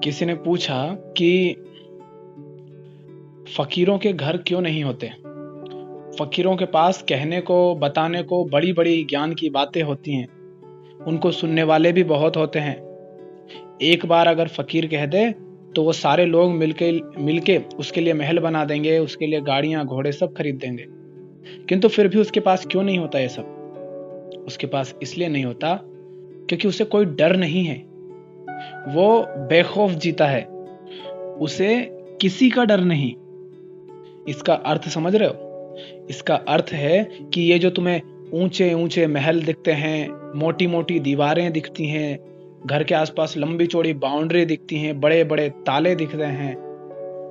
किसी ने पूछा कि फकीरों के घर क्यों नहीं होते। फकीरों के पास कहने को बताने को बड़ी बड़ी ज्ञान की बातें होती हैं, उनको सुनने वाले भी बहुत होते हैं। एक बार अगर फकीर कह दे तो वो सारे लोग मिलके मिलके उसके लिए महल बना देंगे, उसके लिए गाड़ियां घोड़े सब खरीद देंगे। किंतु फिर भी उसके पास क्यों नहीं होता ये सब? उसके पास इसलिए नहीं होता क्योंकि उसे कोई डर नहीं है। वो बेखौफ जीता है, उसे किसी का डर नहीं। इसका अर्थ समझ रहे हो? इसका अर्थ है कि ये जो तुम्हें ऊंचे ऊंचे महल दिखते हैं, मोटी मोटी दीवारें दिखती हैं, घर के आसपास लंबी चौड़ी बाउंड्री दिखती हैं, बड़े बड़े ताले दिख रहे हैं,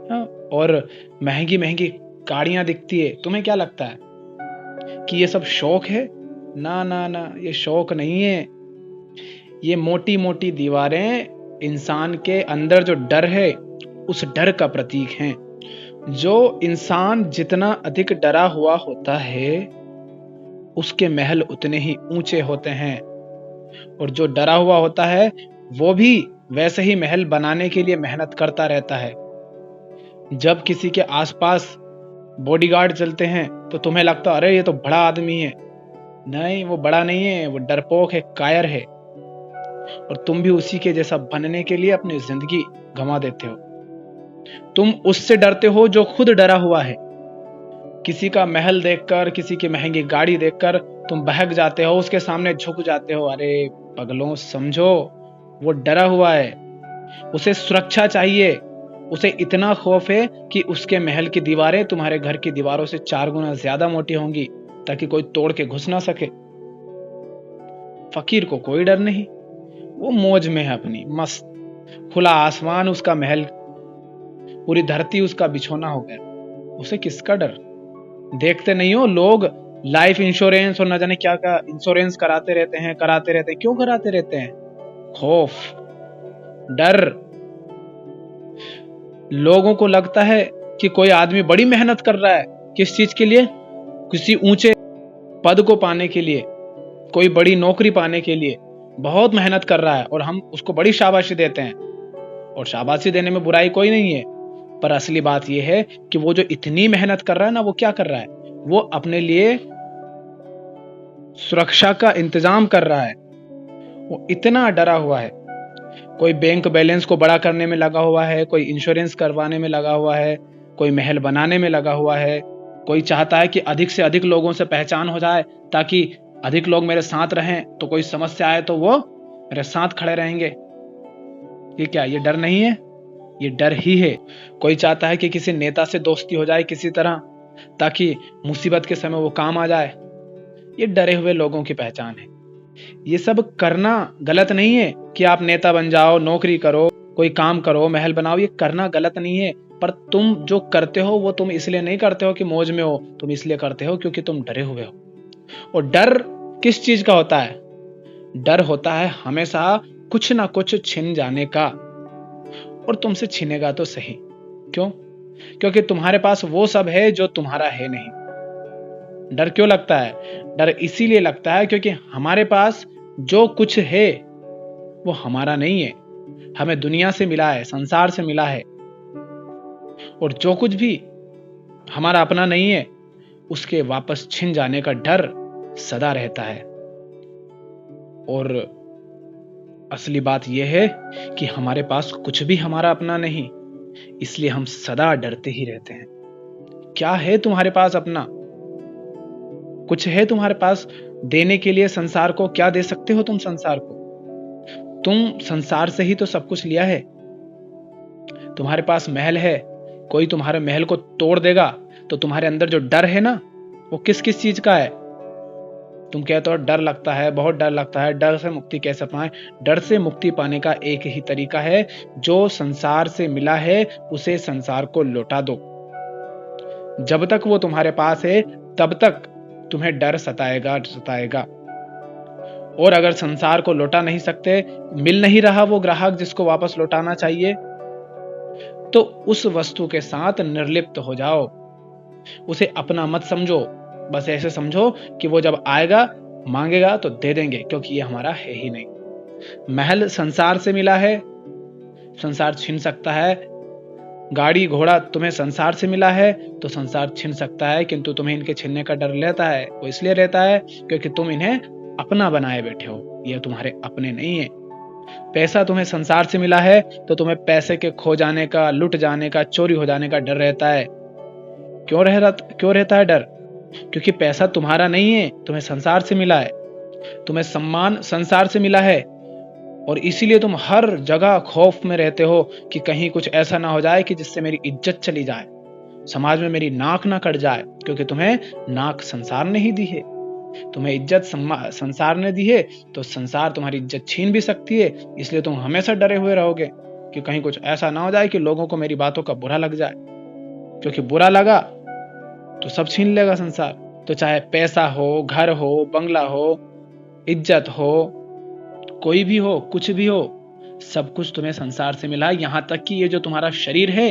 हाँ, और महंगी महंगी गाड़ियां दिखती है, तुम्हें क्या लगता है कि ये सब शौक है? ना ना ना, ये शौक नहीं है। ये मोटी मोटी दीवारें इंसान के अंदर जो डर है, उस डर का प्रतीक हैं। जो इंसान जितना अधिक डरा हुआ होता है, उसके महल उतने ही ऊंचे होते हैं। और जो डरा हुआ होता है वो भी वैसे ही महल बनाने के लिए मेहनत करता रहता है। जब किसी के आसपास बॉडीगार्ड चलते हैं तो तुम्हें लगता है अरे ये तो बड़ा आदमी है। नहीं, वो बड़ा नहीं है, वो डरपोक है, कायर है। और तुम भी उसी के जैसा बनने के लिए अपनी जिंदगी गंवा देते हो। तुम उससे डरते हो जो खुद डरा हुआ है। किसी का महल देखकर, किसी की महंगी गाड़ी देखकर तुम बहक जाते हो, उसके सामने झुक जाते हो। अरे पगलों, समझो, वो डरा हुआ है, उसे सुरक्षा चाहिए। उसे इतना खौफ है कि उसके महल की दीवारें तुम्हारे घर की दीवारों से 4 गुना ज्यादा मोटी होंगी, ताकि कोई तोड़ के घुस ना सके। फकीर को कोई डर नहीं, वो मौज में है अपनी, मस्त। खुला आसमान उसका महल, पूरी धरती उसका बिछौना हो गया। उसे किसका डर? देखते नहीं हो लोग लाइफ इंश्योरेंस और न जाने क्या क्या इंश्योरेंस कराते रहते हैं, कराते रहते हैं। क्यों कराते रहते हैं? खौफ, डर। लोगों को लगता है कि कोई आदमी बड़ी मेहनत कर रहा है। किस चीज के लिए? किसी ऊंचे पद को पाने के लिए, कोई बड़ी नौकरी पाने के लिए बहुत मेहनत कर रहा है, और हम उसको बड़ी शाबाशी देते हैं। और शाबाशी देने में बुराई कोई नहीं है, पर असली बात यह है कि वो जो इतनी मेहनत कर रहा है ना, वो क्या कर रहा है? वो अपने लिए सुरक्षा का इंतजाम कर रहा है। वो इतना डरा हुआ है। कोई बैंक बैलेंस को बड़ा करने में लगा हुआ है, कोई इंश्योरेंस करवाने में लगा हुआ है, कोई महल बनाने में लगा हुआ है। कोई चाहता है कि अधिक से अधिक लोगों से पहचान हो जाए, ताकि अधिक लोग मेरे साथ रहें, तो कोई समस्या आए तो वो मेरे साथ खड़े रहेंगे। ये क्या, ये डर नहीं है? ये डर ही है। कोई चाहता है कि किसी नेता से दोस्ती हो जाए किसी तरह, ताकि मुसीबत के समय वो काम आ जाए। ये डरे हुए लोगों की पहचान है। ये सब करना गलत नहीं है कि आप नेता बन जाओ, नौकरी करो, कोई काम करो, महल बनाओ। ये करना गलत नहीं है, पर तुम जो करते हो वो तुम इसलिए नहीं करते हो कि मौज में हो, तुम इसलिए करते हो क्योंकि तुम डरे हुए हो। और डर किस चीज का होता है? डर होता है हमेशा कुछ ना कुछ छिन जाने का। और तुमसे छिनेगा तो सही। क्यों? क्योंकि तुम्हारे पास वो सब है जो तुम्हारा है नहीं। डर क्यों लगता है? डर इसीलिए लगता है क्योंकि हमारे पास जो कुछ है वो हमारा नहीं है, हमें दुनिया से मिला है, संसार से मिला है। और जो कुछ भी हमारा अपना नहीं है, उसके वापस छिन जाने का डर सदा रहता है। और असली बात यह है कि हमारे पास कुछ भी हमारा अपना नहीं, इसलिए हम सदा डरते ही रहते हैं। क्या है तुम्हारे पास अपना? कुछ है तुम्हारे पास देने के लिए संसार को? क्या दे सकते हो तुम संसार को? तुम संसार से ही तो सब कुछ लिया है। तुम्हारे पास महल है, कोई तुम्हारे महल को तोड़ देगा तो तुम्हारे अंदर जो डर है ना, वो किस किस चीज का है? तुम कहते हो डर लगता है, बहुत डर लगता है। डर से मुक्ति कैसे पाएं? डर से मुक्ति पाने का एक ही तरीका है, जो संसार से मिला है उसे संसार को लौटा दो। जब तक वो तुम्हारे पास है तब तक तुम्हें डर सताएगा सताएगा। और अगर संसार को लौटा नहीं सकते, मिल नहीं रहा वो ग्राहक जिसको वापस लौटाना चाहिए, तो उस वस्तु के साथ निर्लिप्त हो जाओ। उसे अपना मत समझो, बस ऐसे समझो कि वो जब आएगा मांगेगा तो दे देंगे, क्योंकि ये हमारा है ही नहीं। महल संसार से मिला है, संसार छीन सकता है। गाड़ी घोड़ा तुम्हें संसार से मिला है तो संसार छीन सकता है, किंतु तुम्हें इनके छीनने का डर रहता है। वो इसलिए रहता है क्योंकि तुम इन्हें अपना बनाए बैठे हो, ये तुम्हारे अपने नहीं है। पैसा तुम्हें संसार से मिला है तो तुम्हें पैसे के खो जाने का, लुट जाने का, चोरी हो जाने का डर रहता है। क्यों रहता है डर? क्योंकि पैसा तुम्हारा नहीं है, तुम्हें संसार से मिला है। तुम्हें सम्मान संसार से मिला है और इसीलिए तुम हर जगह खौफ में रहते हो कि कहीं कुछ ऐसा ना हो जाए कि जिससे मेरी इज्जत चली जाए, समाज में मेरी नाक ना कट जाए, क्योंकि तुम्हें नाक संसार ने ही दी है। तुम्हें इज्जत संसार ने दी है तो संसार तुम्हारी इज्जत छीन भी सकती है। इसलिए तुम हमेशा डरे हुए रहोगे कि कहीं कुछ ऐसा ना हो जाए कि लोगों को मेरी बातों का बुरा लग जाए, क्योंकि बुरा लगा तो सब छीन लेगा संसार। तो चाहे पैसा हो, घर हो, बंगला हो, इज्जत हो, कोई भी हो, कुछ भी हो, सब कुछ तुम्हें संसार से मिला है। यहां तक कि ये जो तुम्हारा शरीर है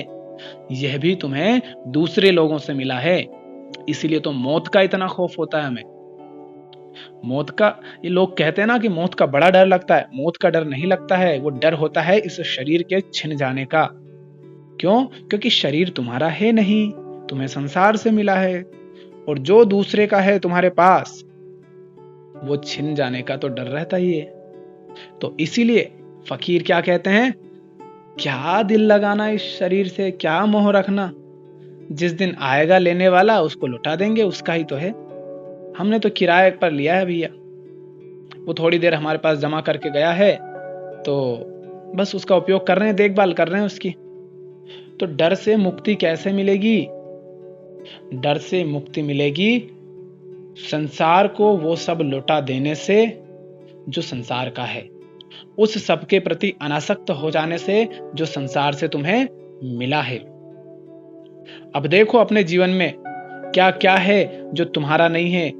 यह भी तुम्हें दूसरे लोगों से मिला है। इसीलिए तो मौत का इतना खौफ होता है हमें। मौत का, ये लोग कहते हैं ना कि मौत का बड़ा डर लगता है, मौत का डर नहीं लगता है। वो डर होता है इस शरीर के छिन जाने का। क्यों? क्योंकि शरीर तुम्हारा है नहीं, तुम्हें संसार से मिला है, और जो दूसरे का है तुम्हारे पास वो छिन जाने का तो डर रहता ही है। तो इसीलिए फकीर क्या कहते हैं, क्या दिल लगाना इस शरीर से, क्या मोह रखना, जिस दिन आएगा लेने वाला उसको लुटा देंगे, उसका ही तो है। हमने तो किराए पर लिया है भैया, वो थोड़ी देर हमारे पास जमा करके गया है तो बस उसका उपयोग कर रहे हैं, देखभाल कर रहे हैं उसकी। तो डर से मुक्ति कैसे मिलेगी? डर से मुक्ति मिलेगी संसार को वो सब लुटा देने से जो संसार का है, उस सब के प्रति अनासक्त हो जाने से जो संसार से तुम्हें मिला है। अब देखो अपने जीवन में क्या क्या है जो तुम्हारा नहीं है,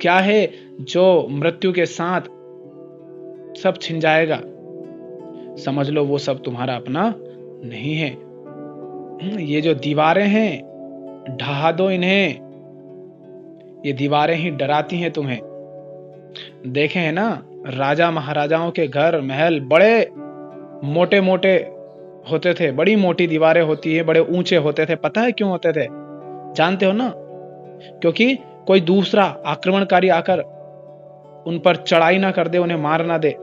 क्या है जो मृत्यु के साथ सब छिन जाएगा। समझ लो वो सब तुम्हारा अपना नहीं है। ये जो दीवारें हैं ढहा दो इन्हें, ये दीवारें ही डराती हैं तुम्हें। देखे हैं ना राजा महाराजाओं के घर महल बड़े मोटे मोटे होते थे, बड़ी मोटी दीवारें होती है, बड़े ऊंचे होते थे। पता है क्यों होते थे? जानते हो ना? क्योंकि कोई दूसरा आक्रमणकारी आकर उन पर चढ़ाई ना कर दे, उन्हें मार ना दे।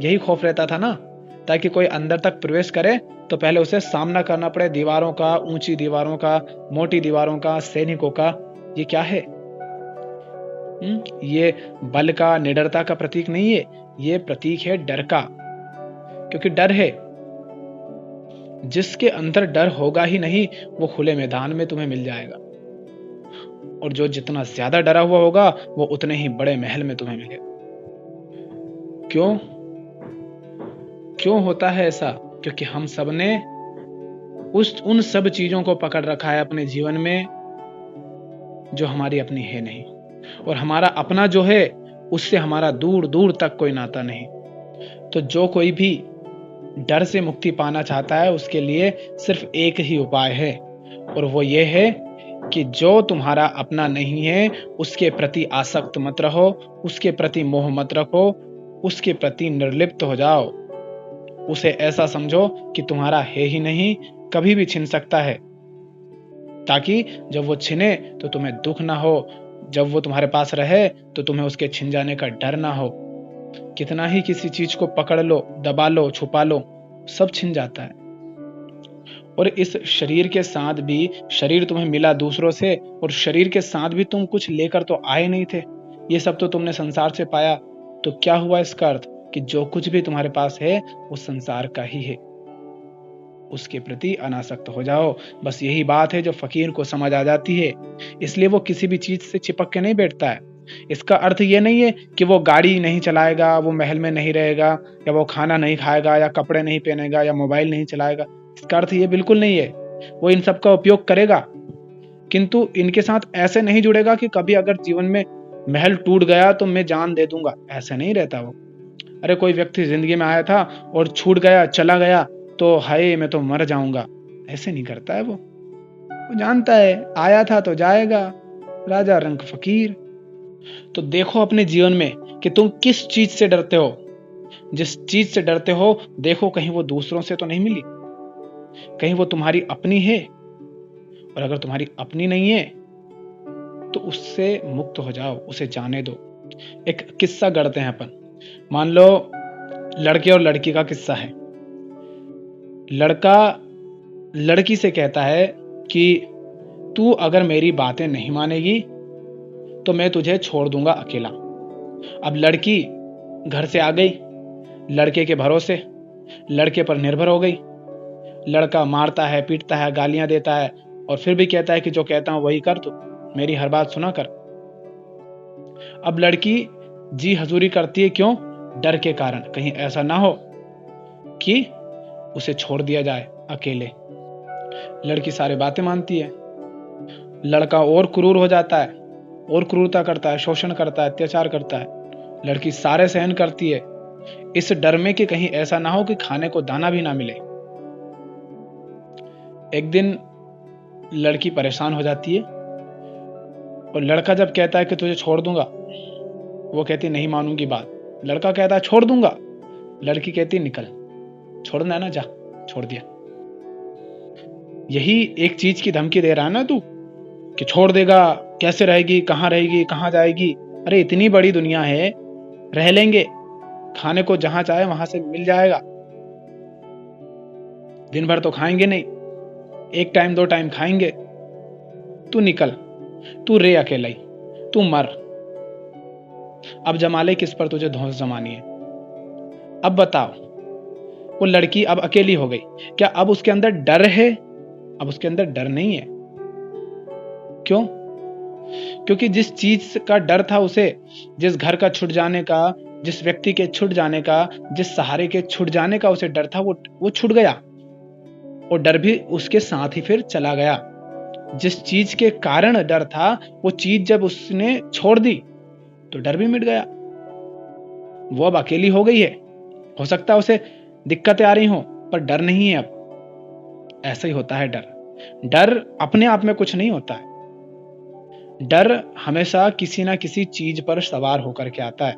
यही खौफ रहता था ना, ताकि कोई अंदर तक प्रवेश करे तो पहले उसे सामना करना पड़े दीवारों का, ऊंची दीवारों का, मोटी दीवारों का, सैनिकों का। ये क्या है? ये बल का, निडरता का प्रतीक नहीं है, ये प्रतीक है डर का। क्योंकि डर है, जिसके अंदर डर होगा ही नहीं वो खुले मैदान में तुम्हें मिल जाएगा, और जो जितना ज्यादा डरा हुआ होगा वो उतने ही बड़े महल में तुम्हें मिलेगा। क्यों? क्यों होता है ऐसा? क्योंकि हम सब ने उन सब चीजों को पकड़ रखा है अपने जीवन में जो हमारी अपनी है नहीं, और हमारा अपना जो है उससे हमारा दूर दूर तक कोई नाता नहीं। तो जो कोई भी डर से मुक्ति पाना चाहता है उसके लिए सिर्फ एक ही उपाय है, और वो ये है कि जो तुम्हारा अपना नहीं है उसके प्रति आसक्त मत रहो, उसके प्रति मोह मत रखो, उसके प्रति निर्लिप्त हो जाओ। उसे ऐसा समझो कि तुम्हारा है ही नहीं, कभी भी छिन सकता है, ताकि जब वो छिने तो तुम्हें दुख ना हो, जब वो तुम्हारे पास रहे तो तुम्हें उसके छिन जाने का डर ना हो। कितना ही किसी चीज को पकड़ लो, दबा लो, छुपा लो, सब छिन जाता है। और इस शरीर के साथ भी, शरीर तुम्हें मिला दूसरों से, और शरीर के साथ भी तुम कुछ लेकर तो आए नहीं थे, ये सब तो तुमने संसार से पाया। तो क्या हुआ इसका अर्थ? कि जो कुछ भी तुम्हारे पास है वो संसार का ही है, उसके प्रति अनासक्त हो जाओ। बस यही बात है जो फकीर को समझ आ जाती है, इसलिए वो किसी भी चीज से चिपक के नहीं बैठता है। इसका अर्थ ये नहीं है कि वो गाड़ी नहीं चलाएगा, वो महल में नहीं रहेगा, या वो खाना नहीं खाएगा, या कपड़े नहीं पहनेगा, या मोबाइल नहीं चलाएगा। इसका अर्थ ये बिल्कुल नहीं है। वो इन सब का उपयोग करेगा, किंतु इनके साथ ऐसे नहीं जुड़ेगा कि कभी अगर जीवन में महल टूट गया तो मैं जान दे दूंगा, ऐसा नहीं रहता वो। अरे कोई व्यक्ति जिंदगी में आया था और छूट गया, चला गया तो हाय मैं तो मर जाऊंगा, ऐसे नहीं करता है वो जानता है आया था तो जाएगा, राजा रंग फकीर। तो देखो अपने जीवन में कि तुम किस चीज से डरते हो। जिस चीज से डरते हो देखो कहीं वो दूसरों से तो नहीं मिली, कहीं वो तुम्हारी अपनी है, और अगर तुम्हारी अपनी नहीं है तो उससे मुक्त हो जाओ, उसे जाने दो। एक किस्सा गढ़ते हैं अपन। मान लो लड़के और लड़की का किस्सा है। लड़का लड़की से कहता है कि तू अगर मेरी बातें नहीं मानेगी तो मैं तुझे छोड़ दूंगा अकेला। अब लड़की घर से आ गई, लड़के के भरोसे, लड़के पर निर्भर हो गई। लड़का मारता है, पीटता है, गालियां देता है, और फिर भी कहता है कि जो कहता हूं वही कर, तू मेरी हर बात सुना कर। अब लड़की जी हजूरी करती है, क्यों? डर के कारण, कहीं ऐसा ना हो कि उसे छोड़ दिया जाए अकेले। लड़की सारी बातें मानती है। लड़का और क्रूर हो जाता है, और क्रूरता करता है, शोषण करता है, अत्याचार करता है। लड़की सारे सहन करती है, इस डर में कि कहीं ऐसा ना हो कि खाने को दाना भी ना मिले। एक दिन लड़की परेशान हो जाती है, और लड़का जब कहता है कि तुझे छोड़ दूंगा, वो कहती नहीं मानूंगी बात। लड़का कहता है छोड़ दूंगा, लड़की कहती निकल, छोड़ना है ना, जा, छोड़ दिया। यही एक चीज की धमकी दे रहा है ना तू, कि छोड़ देगा, कैसे रहेगी, कहाँ जाएगी। अरे इतनी बड़ी दुनिया है, रह लेंगे, खाने को जहां चाहे वहां से मिल जाएगा। दिन भर तो खाएंगे नहीं, एक टाइम 2 टाइम खाएंगे। तू निकल, तू रे अकेला ही, तू मर। अब जमा ले किस पर तुझे धौंस जमानी है। अब बताओ, वो लड़की अब अकेली हो गई, क्या अब उसके अंदर डर है? अब उसके अंदर डर नहीं है। क्यों? क्योंकि जिस चीज का डर था उसे, जिस घर का छूट जाने का, जिस व्यक्ति के छूट जाने का, जिस सहारे के छूट जाने का उसे डर था, वो छूट गया, और डर भी उसके साथ ही फिर चला गया। जिस चीज के कारण डर था, वो चीज जब उसने छोड़ दी तो डर भी मिट गया। वो अब अकेली हो गई है। हो सकता है उसे दिक्कतें आ रही हो, पर डर नहीं है अब। ऐसा ही होता है डर। डर अपने आप में कुछ नहीं होता है। डर हमेशा किसी ना किसी चीज पर सवार होकर के आता है।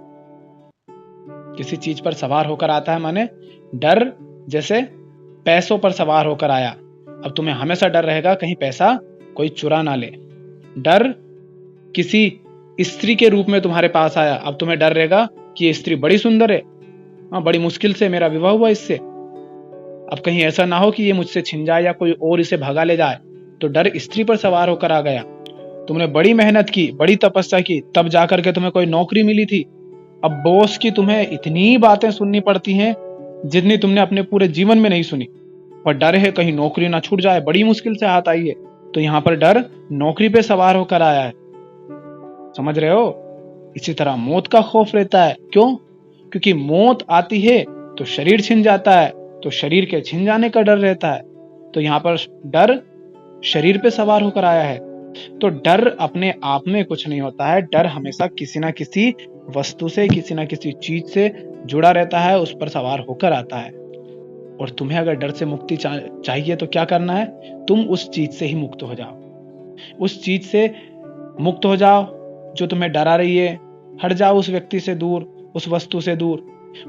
किसी चीज पर सवार होकर आता है, माने डर जैसे पैसों पर सवार होकर आया। अब तुम्हें हमेशा डर रहेगा कहीं पैसा कोई चुरा ना ले। डर किसी स्त्री के रूप में तुम्हारे पास आया, अब तुम्हें डर रहेगा कि ये स्त्री बड़ी सुंदर है, हाँ बड़ी मुश्किल से मेरा विवाह हुआ इससे, अब कहीं ऐसा ना हो कि ये मुझसे छिन जाए या कोई और इसे भगा ले जाए। तो डर स्त्री पर सवार होकर आ गया। तुमने बड़ी मेहनत की, बड़ी तपस्या की, तब जाकर के तुम्हें कोई नौकरी मिली थी। अब बॉस की तुम्हें इतनी बातें सुननी पड़ती हैं जितनी तुमने अपने पूरे जीवन में नहीं सुनी, पर डर है कहीं नौकरी ना छूट जाए, बड़ी मुश्किल से हाथ आई है। तो यहां पर डर नौकरी पे सवार होकर आया है। समझ रहे हो? इसी तरह मौत का खौफ रहता है। क्यों? क्योंकि मौत आती है तो शरीर छिन जाता है, तो शरीर के छिन जाने का डर रहता है। तो यहां पर डर शरीर पे सवार होकर आया है। तो डर अपने आप में कुछ नहीं होता है। डर हमेशा किसी ना किसी वस्तु से, किसी ना किसी चीज से जुड़ा रहता है, उस पर सवार होकर आता है। और तुम्हें अगर डर से मुक्ति चाहिए तो क्या करना है? तुम उस चीज से ही मुक्त हो जाओ। उस चीज से मुक्त हो जाओ जो तुम्हें डरा रही है। हट जाओ उस व्यक्ति से दूर, उस वस्तु से दूर।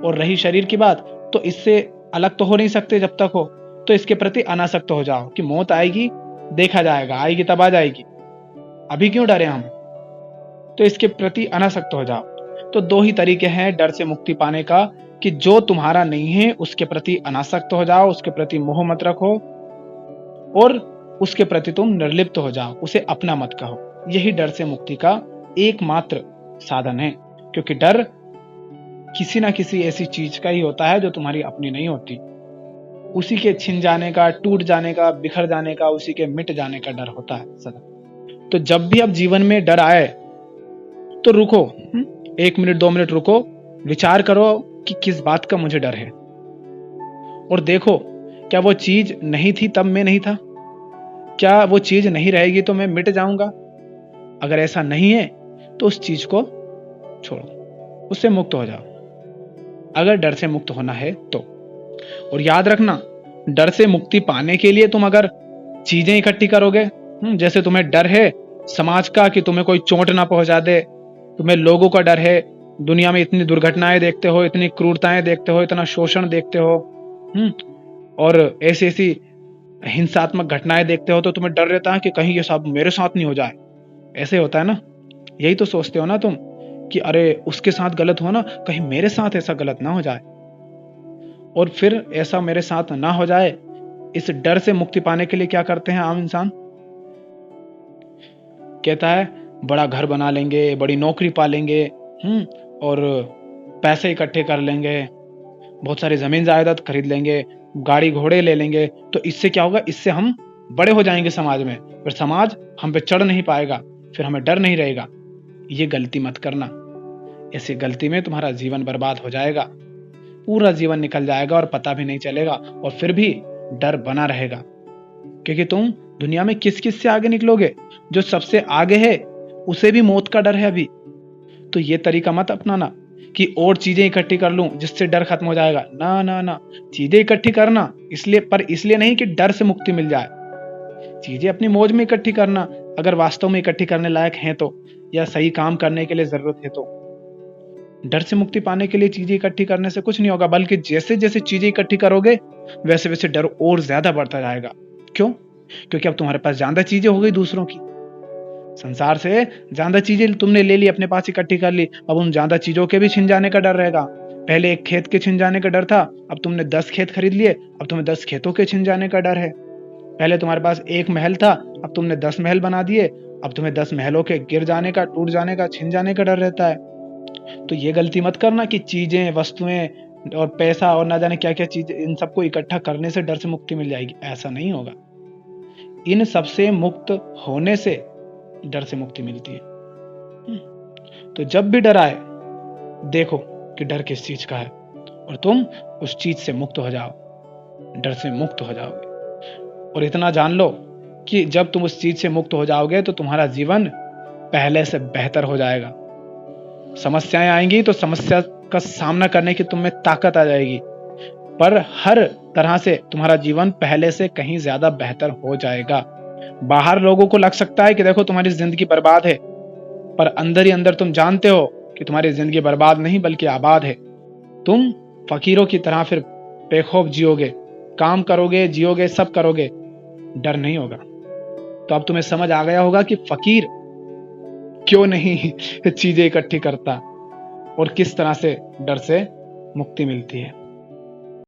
और रही शरीर की बात, तो इससे अलग तो हो नहीं सकते जब तक हो, तो इसके प्रति अनासक्त हो जाओ कि मौत आएगी, देखा जाएगा, आएगी तब आ जाएगी, अभी क्यों डरे हम। तो इसके प्रति अनासक्त हो जाओ। तो 2 ही तरीके हैं डर से मुक्ति पाने का, कि जो तुम्हारा नहीं है उसके प्रति अनासक्त हो जाओ, उसके प्रति मोह मत रखो, और उसके प्रति तुम निर्लिप्त हो जाओ, उसे अपना मत कहो। यही डर से मुक्ति का एकमात्र साधन है। क्योंकि डर किसी ना किसी ऐसी चीज का ही होता है जो तुम्हारी अपनी नहीं होती। उसी के छिन जाने का, टूट जाने का, बिखर जाने का, उसी के मिट जाने का डर होता है सदा। तो जब भी अब जीवन में डर आए तो रुको, 1 मिनट 2 मिनट रुको, विचार करो कि किस बात का मुझे डर है, और देखो क्या वो चीज नहीं थी तब मैं नहीं था, क्या वो चीज नहीं रहेगी तो मैं मिट जाऊंगा। अगर ऐसा नहीं है तो उस चीज को छोड़ो, उससे मुक्त हो जाओ, अगर डर से मुक्त होना है तो। और याद रखना, डर से मुक्ति पाने के लिए तुम अगर चीजें इकट्ठी करोगे, जैसे तुम्हें डर है समाज का कि तुम्हें कोई चोट ना पहुंचा दे, तुम्हें लोगों का डर है दुनिया में इतनी दुर्घटनाएं देखते हो, इतनी क्रूरताएं देखते हो, इतना शोषण देखते हो, और ऐसी ऐसी हिंसात्मक घटनाएं देखते हो, तो तुम्हें डर रहता है कि कहीं ये सब मेरे साथ नहीं हो जाए। ऐसे होता है ना, यही तो सोचते हो ना तुम कि अरे उसके साथ गलत हुआ ना, कहीं मेरे साथ ऐसा गलत ना हो जाए। और फिर ऐसा मेरे साथ ना हो जाए, इस डर से मुक्ति पाने के लिए क्या करते हैं आम इंसान? कहता है बड़ा घर बना लेंगे, बड़ी नौकरी पालेंगे, और पैसे इकट्ठे कर लेंगे, बहुत सारी जमीन जायदाद खरीद लेंगे, गाड़ी घोड़े ले लेंगे, तो इससे क्या होगा, इससे हम बड़े हो जाएंगे समाज में, फिर समाज हम पे चढ़ नहीं पाएगा, फिर हमें डर नहीं रहेगा। ये गलती मत करना, ऐसी गलती में तुम्हारा जीवन बर्बाद हो जाएगा, पूरा जीवन निकल जाएगा और पता भी नहीं चलेगा, और फिर भी डर बना रहेगा। क्योंकि तुम दुनिया में किस किस से आगे निकलोगे? जो सबसे आगे है उसे भी मौत का डर है अभी। तो ये तरीका मत अपनाना कि और चीजें इकट्ठी कर लूं जिससे डर खत्म हो जाएगा। ना ना ना, चीजें इकट्ठी करना इसलिए नहीं कि डर से मुक्ति मिल जाए। चीजें अपनी मौज में इकट्ठी करना, अगर वास्तव में इकट्ठी करने लायक हैं तो, या सही काम करने के लिए जरूरत है तो। डर से मुक्ति पाने के लिए चीजें इकट्ठी करने से कुछ नहीं होगा, बल्कि जैसे जैसे चीजें इकट्ठी करोगे वैसे वैसे डर और ज्यादा बढ़ता जाएगा। क्यों? क्योंकि अब तुम्हारे पास ज्यादा चीजें हो गई दूसरों की, संसार से ज्यादा चीजें तुमने ले ली, अपने पास इकट्ठी कर ली, अब उन ज्यादा चीजों के भी छिन जाने का डर रहेगा। पहले एक खेत के छिन जाने का डर था, अब तुमने 10 खेत खरीद लिए, अब तुम्हें 10 खेतों के छिन जाने का डर है। पहले तुम्हारे पास एक महल था, अब तुमने 10 महल बना दिए, अब तुम्हें 10 महलों के गिर जाने का, टूट जाने का, छिन जाने का डर रहता है। तो ये गलती मत करना कि चीजें, वस्तुएं और पैसा और ना जाने क्या क्या चीजें, इन सबको इकट्ठा करने से डर से मुक्ति मिल जाएगी। ऐसा नहीं होगा। इन सबसे मुक्त होने से डर से मुक्ति मिलती है। तो जब भी डर आए, देखो कि डर किस चीज का है, और तुम उस चीज से मुक्त हो जाओ, डर से मुक्त हो जाओगे। और इतना जान लो कि जब तुम उस चीज से मुक्त हो जाओगे तो तुम्हारा जीवन पहले से बेहतर हो जाएगा। समस्याएं आएंगी तो समस्या का सामना करने की तुम में ताकत आ जाएगी, पर हर तरह से तुम्हारा जीवन पहले से कहीं ज्यादा बेहतर हो जाएगा। बाहर लोगों को लग सकता है कि देखो तुम्हारी जिंदगी बर्बाद है, पर अंदर ही अंदर तुम जानते हो कि तुम्हारी जिंदगी बर्बाद नहीं बल्कि आबाद है। तुम फकीरों की तरह फिर बेखौफ जियोगे, काम करोगे, जियोगे, सब करोगे, डर नहीं होगा। तो अब तुम्हें समझ आ गया होगा कि फकीर क्यों नहीं चीजें इकट्ठी करता और किस तरह से डर से मुक्ति मिलती है।